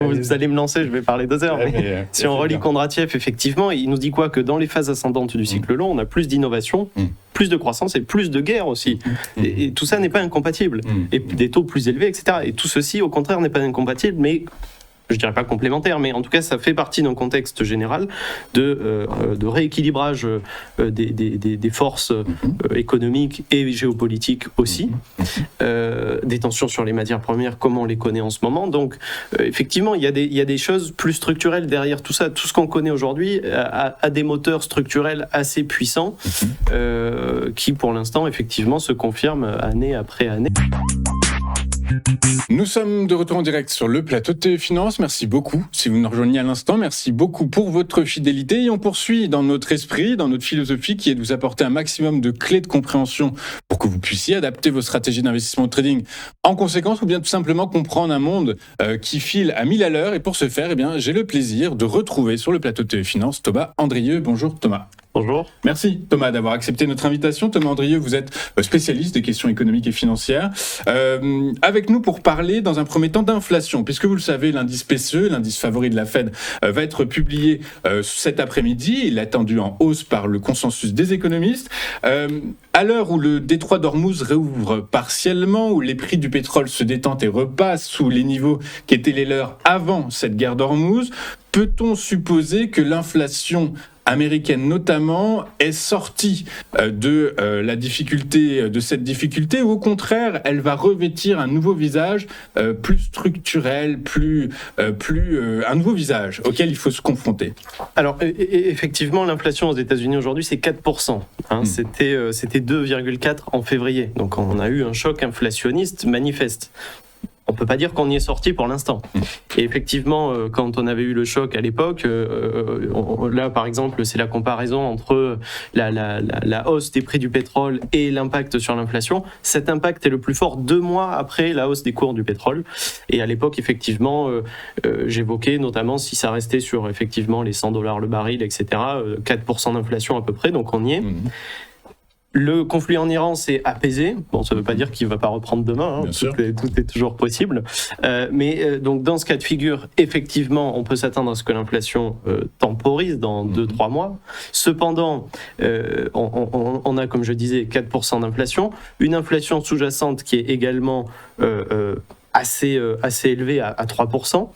Vous allez me lancer, je vais parler 2 heures. Mais si on relit Kondratiev, effectivement, il nous dit quoi? Que dans les phases ascendantes du cycle long, on a plus d'innovation, plus de croissance et plus de guerre aussi. Et tout ça n'est pas incompatible. Et des taux plus élevés, etc. Et tout ceci, au contraire, n'est pas incompatible, mais je dirais pas complémentaire, mais en tout cas, ça fait partie d'un contexte général de rééquilibrage des forces économiques et géopolitiques aussi, des tensions sur les matières premières comme on les connaît en ce moment. Donc, effectivement, il y a des choses plus structurelles derrière tout ça. Tout ce qu'on connaît aujourd'hui a des moteurs structurels assez puissants qui, pour l'instant, effectivement, se confirment année après année. Nous sommes de retour en direct sur le plateau de TV Finance. Merci beaucoup si vous nous rejoignez à l'instant. Merci beaucoup pour votre fidélité. Et on poursuit dans notre esprit, dans notre philosophie qui est de vous apporter un maximum de clés de compréhension pour que vous puissiez adapter vos stratégies d'investissement au trading en conséquence ou bien tout simplement comprendre un monde qui file à 1000 à l'heure. Et pour ce faire, j'ai le plaisir de retrouver sur le plateau de TV Finance Thomas Andrieux. Bonjour Thomas. Bonjour. Merci Thomas d'avoir accepté notre invitation. Thomas Andrieux, vous êtes spécialiste des questions économiques et financières. Avec nous pour parler dans un premier temps d'inflation, puisque vous le savez, l'indice PCE, l'indice favori de la Fed, va être publié cet après-midi. Il est attendu en hausse par le consensus des économistes. À l'heure où le détroit d'Ormuz réouvre partiellement, où les prix du pétrole se détendent et repassent sous les niveaux qui étaient les leurs avant cette guerre d'Ormuz, peut-on supposer que l'inflation américaine notamment est sortie de la difficulté, de cette difficulté, ou au contraire, elle va revêtir un nouveau visage plus structurel, un nouveau visage auquel il faut se confronter? Alors, effectivement, l'inflation aux États-Unis aujourd'hui, c'est 4%. C'était 2,4% en février. Donc, on a eu un choc inflationniste manifeste. On ne peut pas dire qu'on y est sorti pour l'instant. Et effectivement, quand on avait eu le choc à l'époque, là par exemple, c'est la comparaison entre la hausse des prix du pétrole et l'impact sur l'inflation. Cet impact est le plus fort 2 mois après la hausse des cours du pétrole. Et à l'époque, effectivement, j'évoquais notamment si ça restait sur effectivement les $100 le baril, etc., 4% d'inflation à peu près, donc on y est. Le conflit en Iran s'est apaisé. Bon, ça ne veut pas dire qu'il ne va pas reprendre demain. Tout est toujours possible. Donc, dans ce cas de figure, effectivement, on peut s'attendre à ce que l'inflation temporise dans 2-3 mois. Cependant, on a, comme je disais, 4% d'inflation. Une inflation sous-jacente qui est également assez élevé à 3%.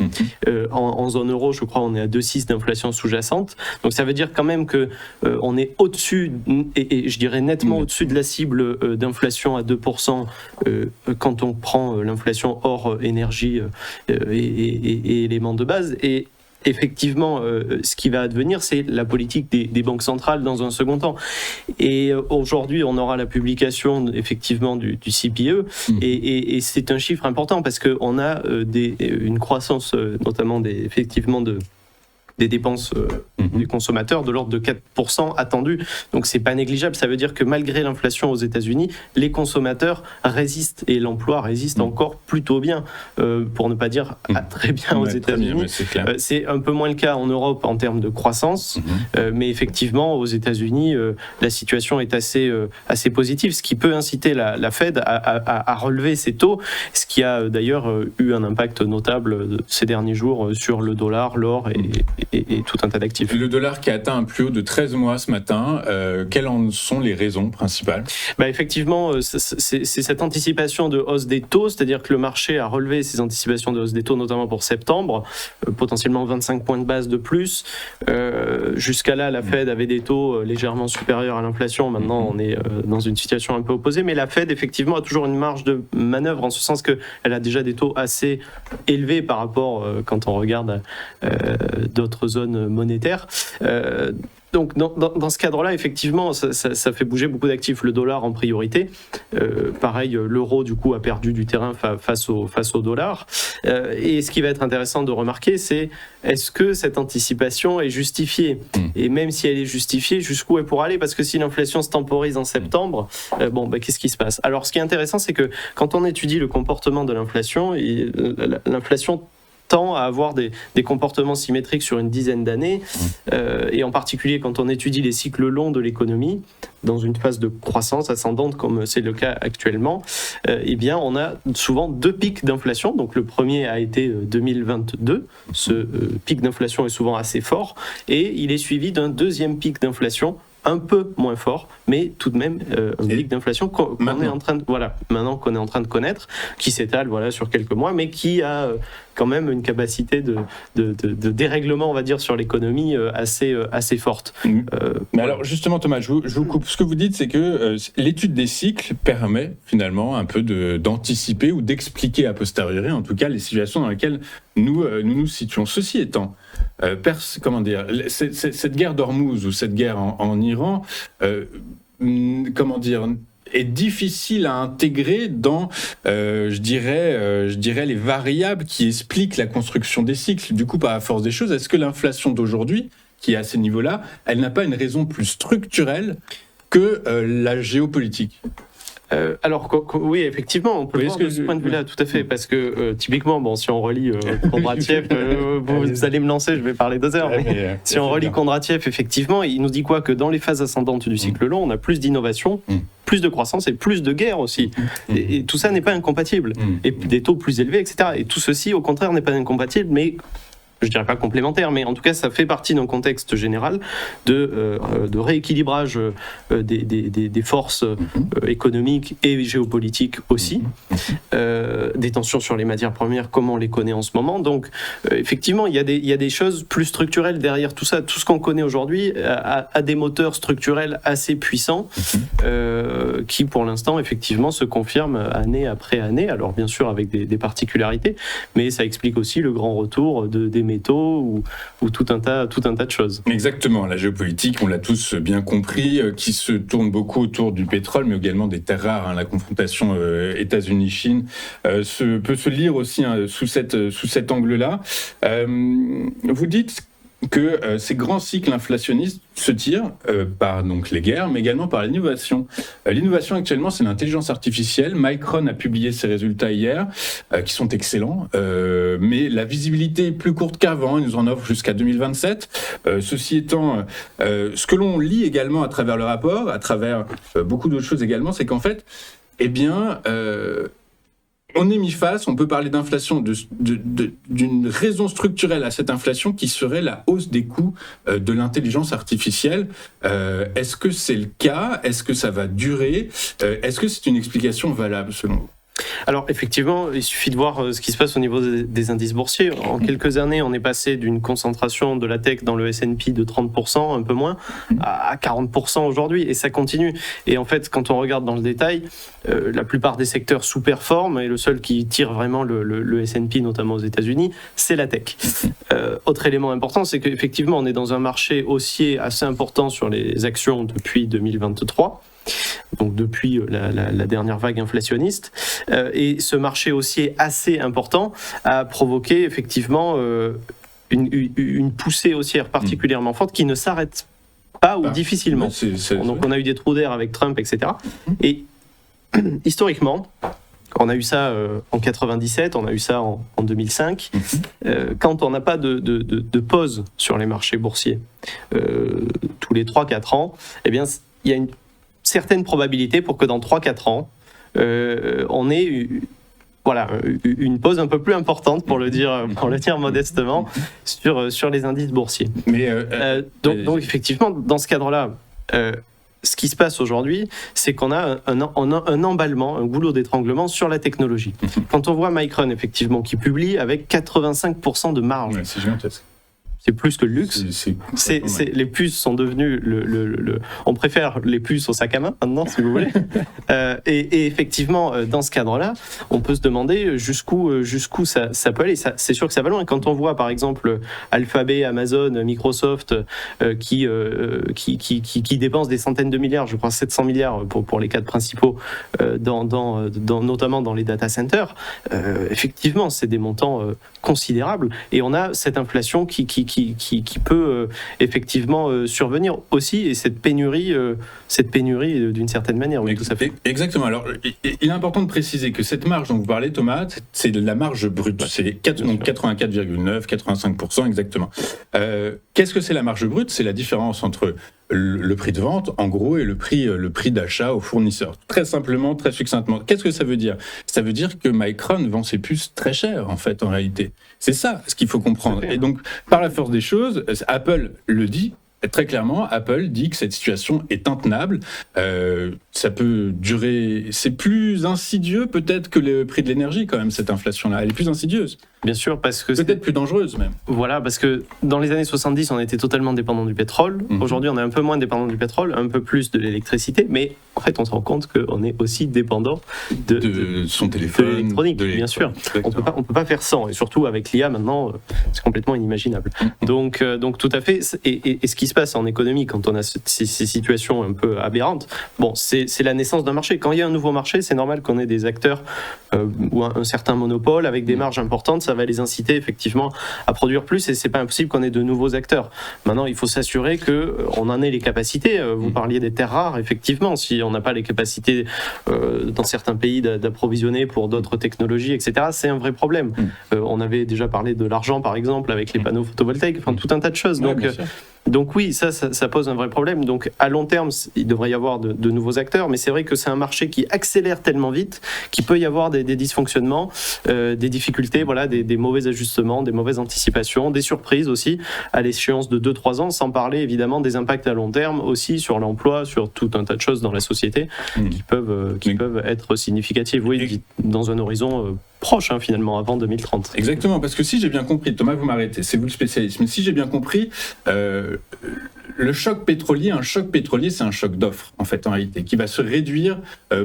En zone euro, je crois, on est à 2,6 d'inflation sous-jacente. Donc ça veut dire quand même que on est au-dessus, et je dirais nettement au-dessus de la cible d'inflation à 2% quand on prend l'inflation hors énergie et éléments de base. Et effectivement, ce qui va advenir, c'est la politique des banques centrales dans un second temps. Et aujourd'hui, on aura la publication effectivement du CPE, et c'est un chiffre important parce qu'on a une croissance, notamment des dépenses des consommateurs de l'ordre de 4% attendus. Donc c'est pas négligeable. Ça veut dire que malgré l'inflation aux États-Unis, les consommateurs résistent et l'emploi résiste encore plutôt bien, pour ne pas dire très bien aux États-Unis. C'est un peu moins le cas en Europe en termes de croissance, mais effectivement aux États-Unis, la situation est assez positive, ce qui peut inciter la Fed à relever ses taux, ce qui a d'ailleurs eu un impact notable ces derniers jours sur le dollar, l'or et tout un tas d'actifs. Le dollar qui a atteint un plus haut de 13 mois ce matin, quelles en sont les raisons principales? Effectivement, c'est cette anticipation de hausse des taux, c'est-à-dire que le marché a relevé ses anticipations de hausse des taux, notamment pour septembre, potentiellement 25 points de base de plus. Jusqu'à là, la Fed avait des taux légèrement supérieurs à l'inflation. Maintenant, on est dans une situation un peu opposée, mais la Fed, effectivement, a toujours une marge de manœuvre, en ce sens qu'elle a déjà des taux assez élevés par rapport, quand on regarde d'autres zones monétaires. Donc, dans ce cadre-là, effectivement, ça fait bouger beaucoup d'actifs. Le dollar en priorité. Pareil, l'euro, du coup, a perdu du terrain face au dollar. Et ce qui va être intéressant de remarquer, c'est est-ce que cette anticipation est justifiée? Et même si elle est justifiée, jusqu'où elle pourra aller? Parce que si l'inflation se temporise en septembre, qu'est-ce qui se passe? Alors, ce qui est intéressant, c'est que quand on étudie le comportement de l'inflation, l'inflation tend à avoir des comportements symétriques sur une dizaine d'années, et en particulier quand on étudie les cycles longs de l'économie, dans une phase de croissance ascendante comme c'est le cas actuellement, eh bien on a souvent 2 pics d'inflation. Donc le premier a été 2022, ce pic d'inflation est souvent assez fort, et il est suivi d'un deuxième pic d'inflation un peu moins fort, mais tout de même un pic d'inflation qu'on est en train de, maintenant qu'on est en train de connaître, qui s'étale sur quelques mois, mais qui a quand même une capacité de dérèglement, on va dire, sur l'économie assez forte. Mais alors justement, Thomas, je vous coupe. Ce que vous dites, c'est que l'étude des cycles permet finalement un peu d'anticiper ou d'expliquer a posteriori, en tout cas, les situations dans lesquelles nous situons. Ceci étant, comment dire, cette guerre d'Ormuz ou cette guerre en Iran, comment dire, est difficile à intégrer dans, je dirais, les variables qui expliquent la construction des cycles. Du coup, par la force des choses, est-ce que l'inflation d'aujourd'hui, qui est à ces niveaux-là, elle n'a pas une raison plus structurelle que la géopolitique ? Alors oui, effectivement, on peut le voir de ce point de vue-là, tout à fait, parce que typiquement, si on relit Kondratiev, vous allez me lancer, je vais parler 2 heures, mais si on relit Kondratiev, effectivement, il nous dit quoi ? Que dans les phases ascendantes du cycle long, on a plus d'innovation, plus de croissance et plus de guerre aussi. Et tout ça n'est pas incompatible. Et des taux plus élevés, etc. Et tout ceci, au contraire, n'est pas incompatible, mais je dirais pas complémentaire, mais en tout cas, ça fait partie d'un contexte général de rééquilibrage des forces économiques et géopolitiques aussi, des tensions sur les matières premières, comme on les connaît en ce moment. Donc, effectivement, il y a des choses plus structurelles derrière tout ça. Tout ce qu'on connaît aujourd'hui a des moteurs structurels assez puissants qui, pour l'instant, effectivement, se confirment année après année. Alors, bien sûr, avec des particularités, mais ça explique aussi le grand retour des métaux ou tout un tas de choses. Exactement, la géopolitique, on l'a tous bien compris, qui se tourne beaucoup autour du pétrole, mais également des terres rares. La confrontation États-Unis-Chine peut se lire aussi sous cet angle-là. Vous dites que ces grands cycles inflationnistes se tirent par donc les guerres, mais également par l'innovation. L'innovation actuellement, c'est l'intelligence artificielle. Micron a publié ses résultats hier, qui sont excellents, mais la visibilité est plus courte qu'avant. Ils nous en offrent jusqu'à 2027. Ceci étant, ce que l'on lit également à travers le rapport, à travers beaucoup d'autres choses également, c'est qu'en fait, on est mis face, on peut parler d'inflation, d'une raison structurelle à cette inflation qui serait la hausse des coûts de l'intelligence artificielle. Est-ce que c'est le cas ? Est-ce que ça va durer ? Est-ce que c'est une explication valable selon vous ? Alors effectivement, il suffit de voir ce qui se passe au niveau des indices boursiers. En quelques années, on est passé d'une concentration de la tech dans le S&P de 30%, un peu moins, à 40% aujourd'hui, et ça continue. Et en fait, quand on regarde dans le détail, la plupart des secteurs sous-performent, et le seul qui tire vraiment le S&P, notamment aux États-Unis, c'est la tech. Autre élément important, c'est qu'effectivement, on est dans un marché haussier assez important sur les actions depuis 2023. Donc depuis la dernière vague inflationniste, et ce marché haussier assez important a provoqué effectivement une poussée haussière particulièrement forte qui ne s'arrête pas ou difficilement. Donc on a eu des trous d'air avec Trump, etc. Et historiquement, on a eu ça en 97, on a eu ça en 2005. Quand on n'a pas de pause sur les marchés boursiers tous les 3-4 ans, eh bien il y a une certaine probabilité pour que dans 3-4 ans, on ait une pause un peu plus importante, pour le dire modestement, sur les indices boursiers. Mais donc effectivement, dans ce cadre-là, ce qui se passe aujourd'hui, c'est qu'on a un emballement, un goulot d'étranglement sur la technologie. Quand on voit Micron, effectivement, qui publie avec 85% de marge. C'est gigantesque. C'est plus que le luxe. Les puces sont devenues on préfère les puces au sac à main maintenant, si vous voulez. Et effectivement, dans ce cadre-là, on peut se demander jusqu'où ça peut aller. C'est sûr que ça va loin. Quand on voit, par exemple, Alphabet, Amazon, Microsoft, qui dépensent des centaines de milliards, je crois 700 milliards pour les 4 principaux, notamment dans les data centers, effectivement, c'est des montants considérables. Et on a cette inflation qui qui peut effectivement survenir aussi, et cette pénurie d'une certaine manière. Oui, tout à fait. Exactement. Alors, il est important de préciser que cette marge dont vous parlez, Thomas, c'est de la marge brute. C'est 84,9, 85% exactement. Qu'est-ce que c'est la marge brute? C'est la différence entre le prix de vente, en gros, et le prix d'achat au fournisseur. Très simplement, très succinctement. Qu'est-ce que ça veut dire? Ça veut dire que Micron vend ses puces très cher, en fait, en réalité. C'est ça ce qu'il faut comprendre. Et donc, par la force des choses, Apple le dit. Très clairement, Apple dit que cette situation est intenable. Ça peut durer. C'est plus insidieux peut-être que le prix de l'énergie quand même, cette inflation-là. Elle est plus insidieuse. Bien sûr, parce que peut-être plus dangereuse même. Voilà, parce que dans les années 70, on était totalement dépendant du pétrole. Aujourd'hui, on est un peu moins dépendant du pétrole, un peu plus de l'électricité, mais en fait, on se rend compte qu'on est aussi dépendant de son téléphone, de l'électronique, bien sûr. On peut pas faire sans, et surtout avec l'IA maintenant, c'est complètement inimaginable. Donc tout à fait. Et ce qui se passe en économie quand on a ces situations un peu aberrantes, bon, c'est la naissance d'un marché. Quand il y a un nouveau marché, c'est normal qu'on ait des acteurs ou un certain monopole avec des marges importantes. Ça va les inciter effectivement à produire plus, et c'est pas impossible qu'on ait de nouveaux acteurs. Maintenant, il faut s'assurer qu'on en ait les capacités. Vous parliez des terres rares, effectivement. Si on n'a pas les capacités dans certains pays d'approvisionner pour d'autres technologies, etc., c'est un vrai problème. On avait déjà parlé de l'argent, par exemple, avec les panneaux photovoltaïques, enfin tout un tas de choses. Donc oui, ça pose un vrai problème. Donc à long terme, il devrait y avoir de nouveaux acteurs, mais c'est vrai que c'est un marché qui accélère tellement vite qu'il peut y avoir des dysfonctionnements, des difficultés, voilà, des mauvais ajustements, des mauvaises anticipations, des surprises aussi à l'échéance de 2-3 ans, sans parler évidemment des impacts à long terme aussi sur l'emploi, sur tout un tas de choses dans la société qui peuvent être significatives, oui, dans un horizon proche finalement, avant 2030. Exactement, parce que si j'ai bien compris, Thomas, vous m'arrêtez, c'est vous le spécialiste, mais si j'ai bien compris, le choc pétrolier, c'est un choc d'offre, en fait, en réalité, qui va se réduire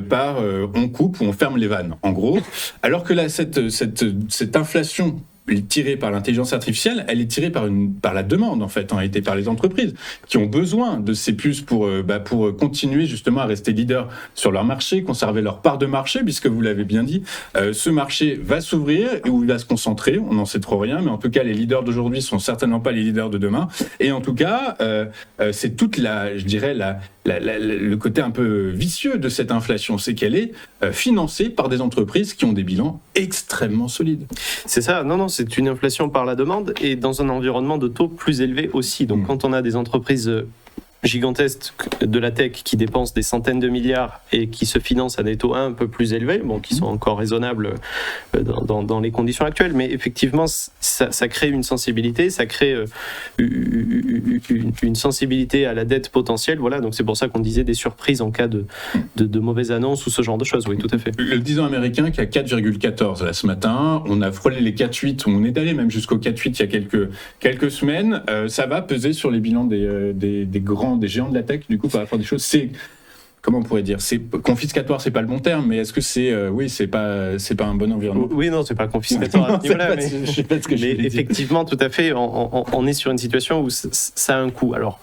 par on coupe ou on ferme les vannes, en gros, alors que là, cette inflation tirée par l'intelligence artificielle, elle est tirée par la demande, en fait, en réalité, par les entreprises qui ont besoin de ces puces pour continuer justement à rester leader sur leur marché, conserver leur part de marché, puisque vous l'avez bien dit, ce marché va s'ouvrir et où il va se concentrer, on n'en sait trop rien, mais en tout cas, les leaders d'aujourd'hui sont certainement pas les leaders de demain, et en tout cas, c'est toute le côté un peu vicieux de cette inflation, c'est qu'elle est financée par des entreprises qui ont des bilans extrêmement solides. C'est ça, non, c'est une inflation par la demande et dans un environnement de taux plus élevé aussi. Donc quand on a des entreprises gigantesques de la tech qui dépensent des centaines de milliards et qui se financent à des taux un peu plus élevés, qui sont encore raisonnables dans les conditions actuelles, mais effectivement ça crée une sensibilité, ça crée une sensibilité à la dette potentielle, voilà, donc c'est pour ça qu'on disait des surprises en cas de mauvaises annonces ou ce genre de choses, oui, tout à fait. Le 10 ans américain qui a 4,14 là ce matin, on a frôlé les 4,8, on est allé même jusqu'au 4,8 il y a quelques semaines, ça va peser sur les bilans des géants de la tech, du coup, par rapport à des choses, comment on pourrait dire, c'est confiscatoire, c'est pas le bon terme, mais est-ce que c'est c'est pas un bon environnement? Oui, non, c'est pas confiscatoire à ce niveau-là, mais je sais pas ce que je voulais dire. Effectivement, tout à fait, on est sur une situation où ça a un coût. Alors,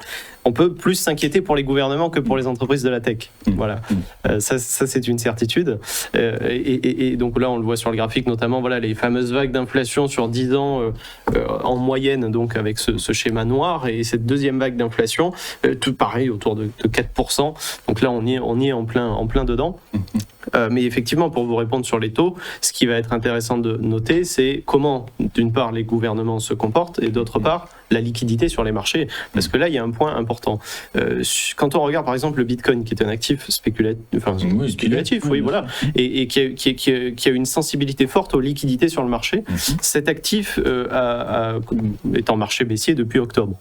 on peut plus s'inquiéter pour les gouvernements que pour les entreprises de la tech. Voilà, ça c'est une certitude. Et donc là, on le voit sur le graphique, notamment, voilà, les fameuses vagues d'inflation sur 10 ans en moyenne, donc avec ce schéma noir, et cette deuxième vague d'inflation, tout pareil, autour de 4%. Donc là, on y est en plein dedans. Mais effectivement, pour vous répondre sur les taux, ce qui va être intéressant de noter, c'est comment, d'une part, les gouvernements se comportent, et d'autre part, la liquidité sur les marchés. Parce que là, il y a un point important. Quand on regarde, par exemple, le Bitcoin, qui est un actif spéculatif, oui, voilà, et qui a une sensibilité forte aux liquidités sur le marché, cet actif est en marché baissier depuis octobre.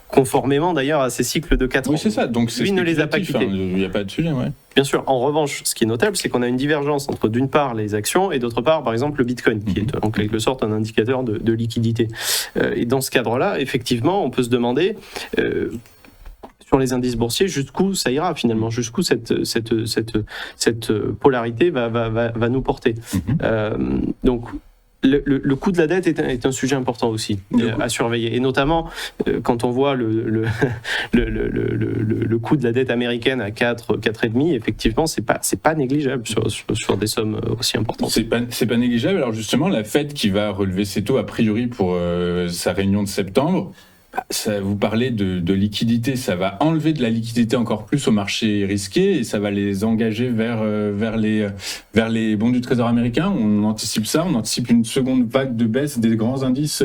Conformément d'ailleurs à ces cycles de 4 ans. Oui, c'est ça. Donc, lui ne les a pas quittés. Il n'y a pas de sujet, ouais. Bien sûr. En revanche, ce qui est notable, c'est qu'on a une divergence entre, d'une part, les actions et d'autre part, par exemple, le Bitcoin, qui est en quelque sorte un indicateur de liquidité. Et dans ce cadre-là, effectivement, on peut se demander sur les indices boursiers jusqu'où ça ira finalement, jusqu'où cette polarité va nous porter. Donc, Le coût de la dette est un sujet important aussi à surveiller. Et notamment, quand on voit le coût de la dette américaine à 4,5, effectivement, c'est pas négligeable sur des sommes aussi importantes. C'est pas négligeable. Alors justement, la Fed qui va relever ses taux a priori pour sa réunion de septembre, ça, vous parlez de liquidité, ça va enlever de la liquidité encore plus au marché risqué et ça va les engager vers les bons du Trésor américain. On anticipe ça, on anticipe une seconde vague de baisse des grands indices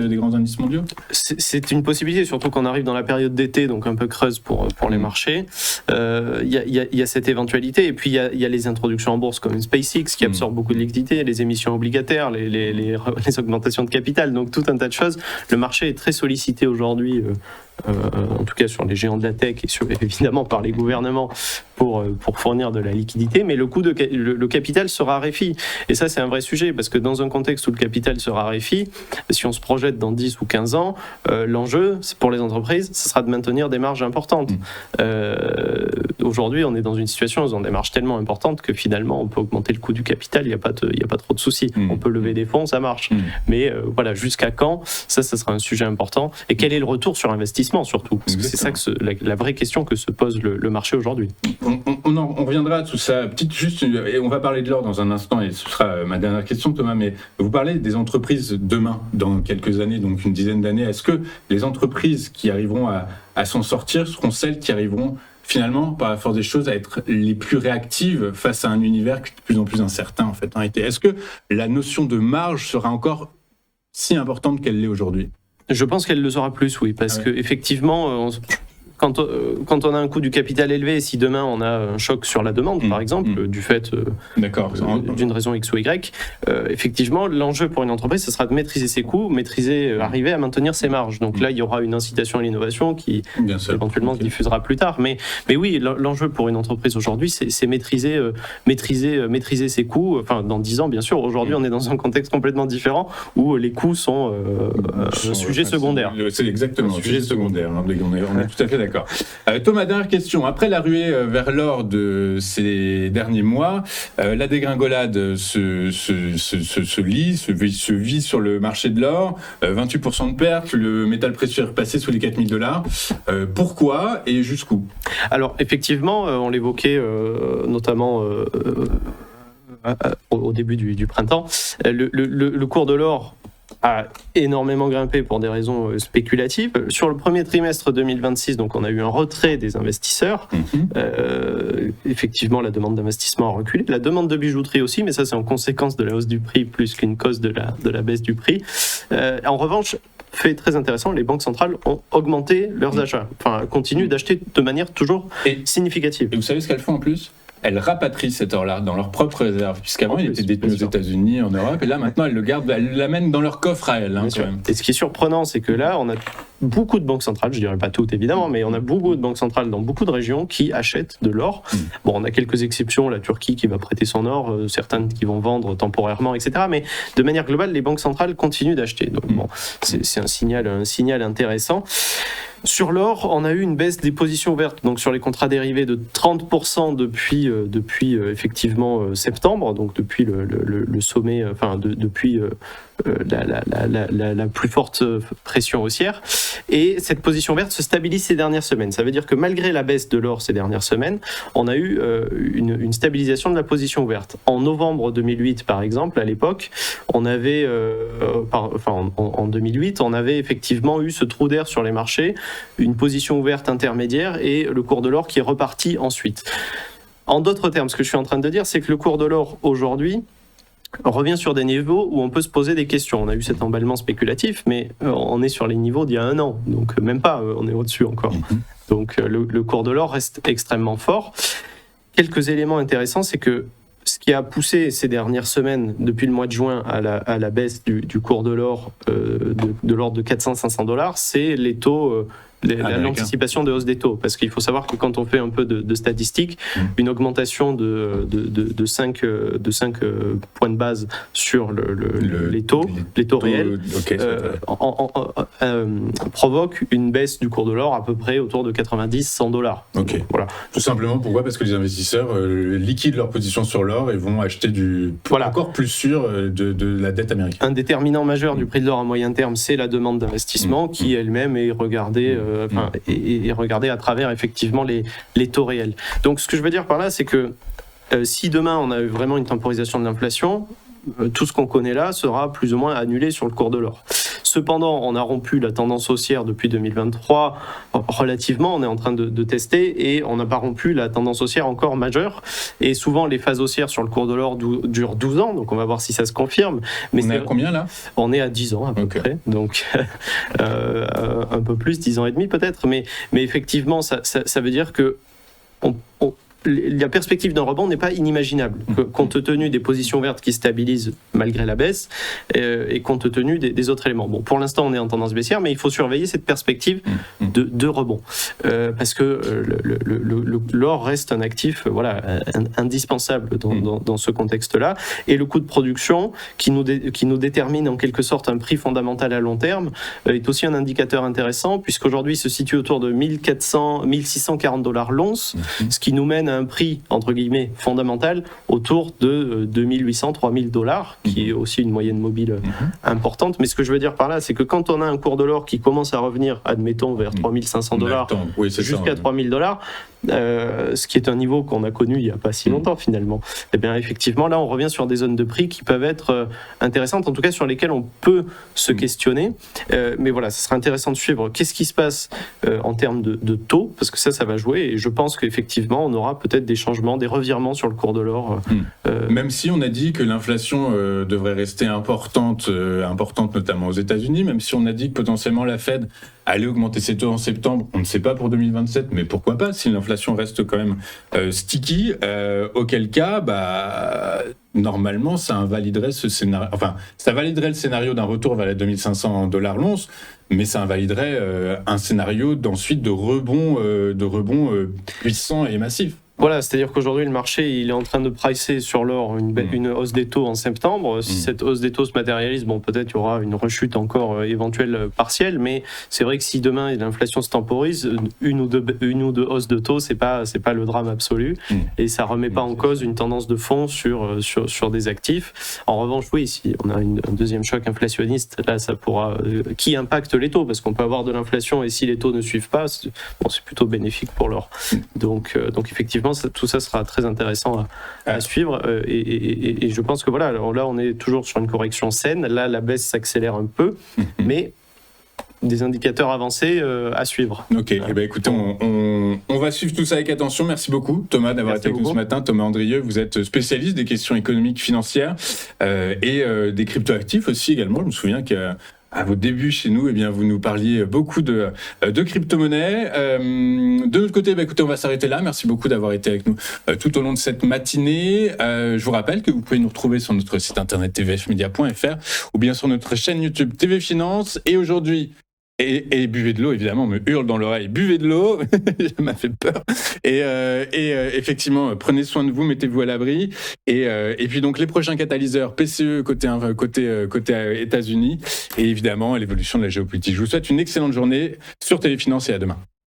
mondiaux. C'est une possibilité, surtout qu'on arrive dans la période d'été, donc un peu creuse pour les marchés. Il y a cette éventualité, et puis il y a les introductions en bourse comme SpaceX qui absorbe beaucoup de liquidités, les émissions obligataires, les augmentations de capital, donc tout un tas de choses. Le marché est très sollicité aujourd'hui. En tout cas sur les géants de la tech et évidemment par les gouvernements pour fournir de la liquidité, mais le capital se raréfie. Et ça, c'est un vrai sujet, parce que dans un contexte où le capital se raréfie, si on se projette dans 10 ou 15 ans, l'enjeu pour les entreprises, ce sera de maintenir des marges importantes. Aujourd'hui, on est dans une situation où on a des marges tellement importantes que finalement, on peut augmenter le coût du capital, il n'y a pas trop de soucis. On peut lever des fonds, ça marche. Mais voilà, jusqu'à quand, ça sera un sujet important. Et quel est le retour sur investissement, surtout? Parce que c'est ça la vraie question que se pose le marché aujourd'hui. On reviendra à tout ça. Et on va parler de l'or dans un instant, et ce sera ma dernière question, Thomas. Mais vous parlez des entreprises demain, dans quelques années, donc une dizaine d'années. Est-ce que les entreprises qui arriveront à s'en sortir seront celles qui arriveront finalement, par la force des choses, à être les plus réactives face à un univers de plus en plus incertain, en fait, en réalité? Est-ce que la notion de marge sera encore si importante qu'elle l'est aujourd'hui? Je pense qu'elle le sera plus, oui, parce que effectivement, quand on a un coût du capital élevé, si demain on a un choc sur la demande, par exemple, du fait d'une raison X ou Y, effectivement, l'enjeu pour une entreprise, ce sera de maîtriser ses coûts, arriver à maintenir ses marges. Donc là, il y aura une incitation à l'innovation qui éventuellement se diffusera plus tard. Mais oui, l'enjeu pour une entreprise aujourd'hui, c'est maîtriser ses coûts. Enfin, dans 10 ans, bien sûr. Aujourd'hui, on est dans un contexte complètement différent où les coûts sont un sujet secondaire. C'est exactement un sujet secondaire. On est tout à fait d'accord. Thomas, dernière question. Après la ruée vers l'or de ces derniers mois, la dégringolade se vit sur le marché de l'or. 28% de perte, le métal précieux est repassé sous les $4,000. Pourquoi et jusqu'où? Alors, effectivement, on l'évoquait notamment au début du printemps. Le cours de l'or a énormément grimpé pour des raisons spéculatives. Sur le premier trimestre 2026, donc on a eu un retrait des investisseurs. Effectivement, la demande d'investissement a reculé. La demande de bijouterie aussi, mais ça c'est en conséquence de la hausse du prix plus qu'une cause de la baisse du prix. En revanche, fait très intéressant, les banques centrales ont augmenté leurs achats, enfin continuent d'acheter de manière toujours significative. Et vous savez ce qu'elles font en plus? Elles rapatrient cet or-là dans leurs propres réserves, puisqu'avant il était détenu aux États-Unis, en Europe, et là maintenant elles le gardent, elles l'amènent dans leur coffre à elles. Quand même. Et ce qui est surprenant, c'est que là, on a beaucoup de banques centrales, je dirais pas toutes évidemment, mais on a beaucoup de banques centrales dans beaucoup de régions qui achètent de l'or. Bon, on a quelques exceptions, la Turquie qui va prêter son or, certaines qui vont vendre temporairement, etc. Mais de manière globale, les banques centrales continuent d'acheter. Donc bon, c'est un signal intéressant. Sur l'or, on a eu une baisse des positions ouvertes, donc sur les contrats dérivés de 30% depuis effectivement septembre, donc depuis le sommet, depuis la plus forte pression haussière. Et cette position verte se stabilise ces dernières semaines. Ça veut dire que malgré la baisse de l'or ces dernières semaines, on a eu une stabilisation de la position ouverte. En novembre 2008, par exemple, à l'époque, on avait, en 2008, on avait effectivement eu ce trou d'air sur les marchés, une position ouverte intermédiaire et le cours de l'or qui est reparti ensuite. En d'autres termes, ce que je suis en train de dire, c'est que le cours de l'or aujourd'hui revient sur des niveaux où on peut se poser des questions. On a eu cet emballement spéculatif, mais on est sur les niveaux d'il y a un an, donc même pas, on est au-dessus encore. Donc le cours de l'or reste extrêmement fort. Quelques éléments intéressants, c'est que ce qui a poussé ces dernières semaines, depuis le mois de juin, à la baisse du cours de l'or de l'ordre de $400-500, c'est les taux l'anticipation de hausse des taux. Parce qu'il faut savoir que quand on fait un peu de statistiques, une augmentation de 5 points de base sur les taux réels provoque une baisse du cours de l'or à peu près autour de 90-100$. Ok. Voilà. Tout simplement pourquoi ? Parce que les investisseurs liquident leur position sur l'or et vont acheter encore plus sûr de la dette américaine. Un déterminant majeur du prix de l'or à moyen terme, c'est la demande d'investissement qui elle-même est regardée, est regardée à travers effectivement les taux réels. Donc ce que je veux dire par là, c'est que si demain on a vraiment une temporisation de l'inflation, tout ce qu'on connaît là sera plus ou moins annulé sur le cours de l'or. Cependant, on a rompu la tendance haussière depuis 2023 relativement, on est en train de tester et on n'a pas rompu la tendance haussière encore majeure. Et souvent, les phases haussières sur le cours de l'or durent 12 ans, donc on va voir si ça se confirme. Mais on est à combien là ? On est à 10 ans à peu près, donc un peu plus, 10 ans et demi peut-être. Mais effectivement, ça veut dire que la perspective d'un rebond n'est pas inimaginable, compte tenu des positions vertes qui stabilisent malgré la baisse et compte tenu des autres éléments. Bon, pour l'instant, on est en tendance baissière, mais il faut surveiller cette perspective de rebond parce que l'or reste un actif indispensable dans ce contexte-là. Et le coût de production qui nous détermine en quelque sorte un prix fondamental à long terme est aussi un indicateur intéressant puisqu'aujourd'hui il se situe autour de 1640$ l'once, ce qui nous mène à un prix, entre guillemets, fondamental autour de 2800-3000$, qui est aussi une moyenne mobile importante. Mais ce que je veux dire par là, c'est que quand on a un cours de l'or qui commence à revenir, admettons, vers 3500$ jusqu'à 3000$, ce qui est un niveau qu'on a connu il n'y a pas si longtemps finalement, et bien effectivement là on revient sur des zones de prix qui peuvent être intéressantes, en tout cas sur lesquelles on peut se questionner, mais voilà, ce sera intéressant de suivre qu'est-ce qui se passe en termes de taux, parce que ça va jouer, et je pense qu'effectivement on aura peut-être des changements, des revirements sur le cours de l'or. Même si on a dit que l'inflation devrait rester importante notamment aux États-Unis, même si on a dit que potentiellement la Fed allait augmenter ses taux en septembre, on ne sait pas pour 2027, mais pourquoi pas si l'inflation reste quand même sticky, auquel cas, normalement, ça invaliderait ce scénario. Enfin, ça validerait le scénario d'un retour vers les 2500$ l'once, mais ça invaliderait un scénario d'ensuite de rebond puissant et massif. Voilà, c'est-à-dire qu'aujourd'hui, le marché il est en train de pricer sur l'or une hausse des taux en septembre. Si cette hausse des taux se matérialise, peut-être il y aura une rechute encore éventuelle partielle, mais c'est vrai que si demain l'inflation se temporise, une ou deux hausses de taux, c'est pas le drame absolu, et ça remet pas en cause une tendance de fond sur des actifs. En revanche, oui, si on a un deuxième choc inflationniste, là, ça pourra qui impacte les taux, parce qu'on peut avoir de l'inflation et si les taux ne suivent pas, c'est plutôt bénéfique pour l'or. Donc effectivement, tout ça sera très intéressant à suivre et je pense que voilà, là on est toujours sur une correction saine, là la baisse s'accélère un peu, mais des indicateurs avancés à suivre. Ok, écoutez, on va suivre tout ça avec attention. Merci beaucoup Thomas d'avoir été avec nous ce matin. Thomas Andrieux, vous êtes spécialiste des questions économiques, financières et des cryptoactifs aussi également. Je me souviens qu'à vos débuts chez nous, vous nous parliez beaucoup de crypto-monnaies. De notre côté, écoutez, on va s'arrêter là. Merci beaucoup d'avoir été avec nous tout au long de cette matinée. Je vous rappelle que vous pouvez nous retrouver sur notre site internet tvfmedia.fr ou bien sur notre chaîne YouTube TV Finance. Et aujourd'hui, et buvez de l'eau, évidemment, on me hurle dans l'oreille, buvez de l'eau, ça m'a fait peur. Et effectivement, prenez soin de vous, mettez-vous à l'abri. Et puis donc les prochains catalyseurs, PCE côté États-Unis, et évidemment l'évolution de la géopolitique. Je vous souhaite une excellente journée sur TV Finance et à demain.